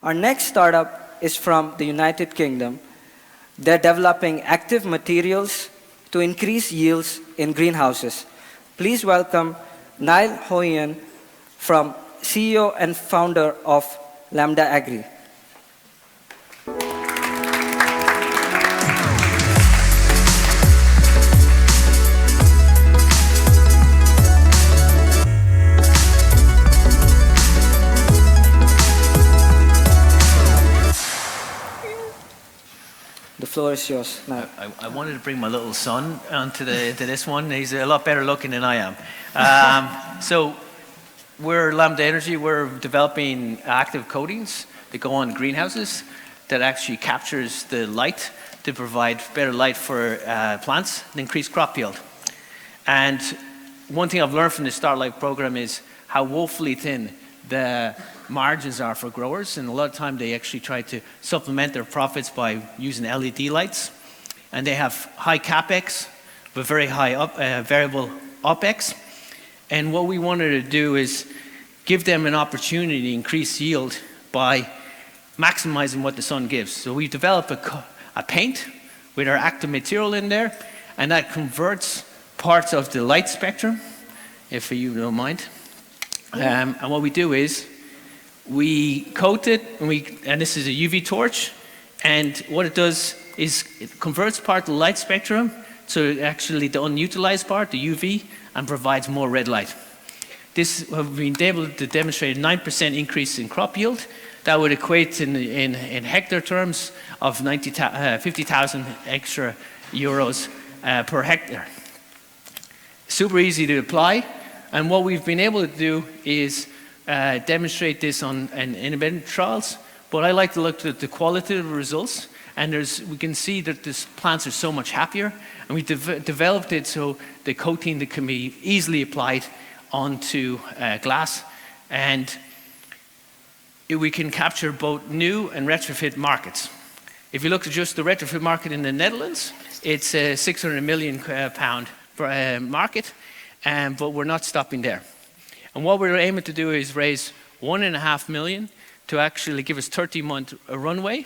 Our next startup is from the United Kingdom. They're developing active materials to increase yields in greenhouses. Please welcome Niall Hoyan, from CEO and founder of Lambda Agri. The floor is yours now. I wanted to bring my little son onto to this one. He's a lot better looking than I am. So we're Lambda Energy. We're developing active coatings that go on greenhouses that actually captures the light to provide better light for plants and increase crop yield. And one thing I've learned from the StartLife program is how woefully thin the margins are for growers, and a lot of time they actually try to supplement their profits by using LED lights, and they have high capex but very high variable opex. And what we wanted to do is give them an opportunity to increase yield by maximizing what the sun gives. So we develop a paint with our active material in there, and that converts parts of the light spectrum, if you don't mind. And what we do is we coat it, and this is a UV torch, and what it does is it converts part of the light spectrum to actually the unutilized part, the UV, and provides more red light. This have been able to demonstrate a 9% increase in crop yield. That would equate in hectare terms of 50,000 extra euros per hectare. Super easy to apply. And what we've been able to do is demonstrate this on independent trials, but I like to look at the qualitative results, and we can see that these plants are so much happier, and we developed it so the coating that can be easily applied onto glass, and we can capture both new and retrofit markets. If you look at just the retrofit market in the Netherlands, it's a 600 million pound market. But we're not stopping there. And what we're aiming to do is raise 1.5 million to actually give us 30-month runway.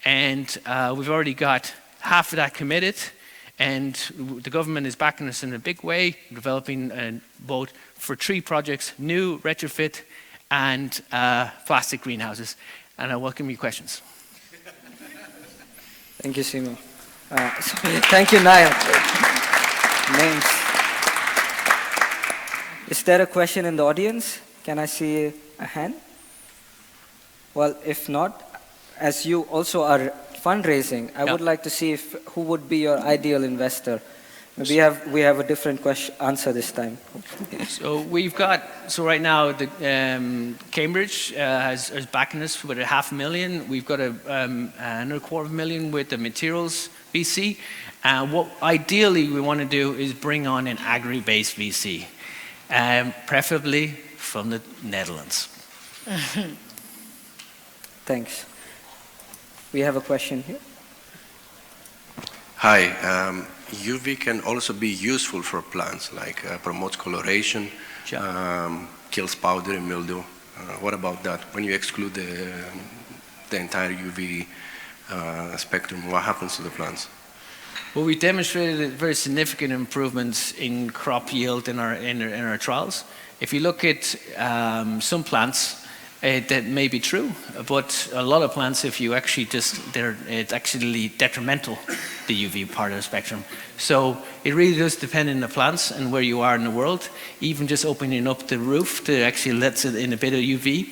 And we've already got half of that committed. And the government is backing us in a big way, developing both for 3 projects, new, retrofit, and plastic greenhouses. And I welcome your questions. Thank you, Simo. Thank you, Niall. Names. Is there a question in the audience? Can I see a hand? Well, if not, as you also are fundraising, I would like to see who would be your ideal investor. We have a different answer this time. So right now the Cambridge is backing us with 500,000. We've got another 250,000 with the materials VC. What ideally we want to do is bring on an Agri-based VC. Preferably from the Netherlands. Thanks. We have a question here. Hi. UV can also be useful for plants, like promotes coloration, kills powdery mildew. What about that? When you exclude the entire UV spectrum, what happens to the plants? Well, we demonstrated very significant improvements in crop yield in our trials. If you look at some plants, that may be true, but a lot of plants, if you actually it's actually detrimental, the UV part of the spectrum. So it really does depend on the plants and where you are in the world. Even just opening up the roof to actually let it in a bit of UV,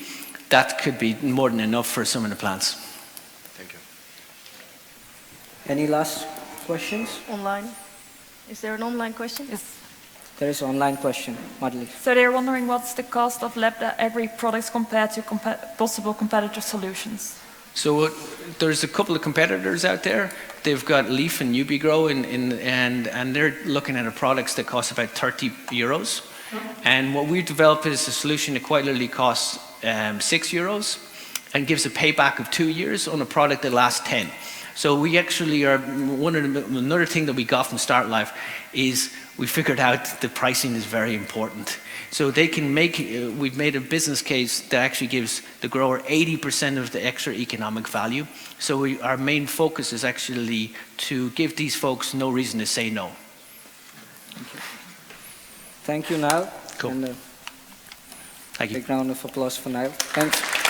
that could be more than enough for some of the plants. Thank you. Any last questions? Online. Is there an online question? Yes. There is an online question, Madeleine. So they're wondering what's the cost of Lambda Agri products compared to possible competitor solutions? So there's a couple of competitors out there. They've got Leaf and UbiGrow, and they're looking at products that cost about 30 euros. And what we've developed is a solution that quite literally costs 6 euros and gives a payback of 2 years on a product that lasts 10. So we actually are, another thing that we got from StartLife is we figured out the pricing is very important. So they can make, we've made a business case that actually gives the grower 80% of the extra economic value. So our main focus is actually to give these folks no reason to say no. Thank you, Niall. Cool. And Thank you. big round of applause for Niall. Thanks.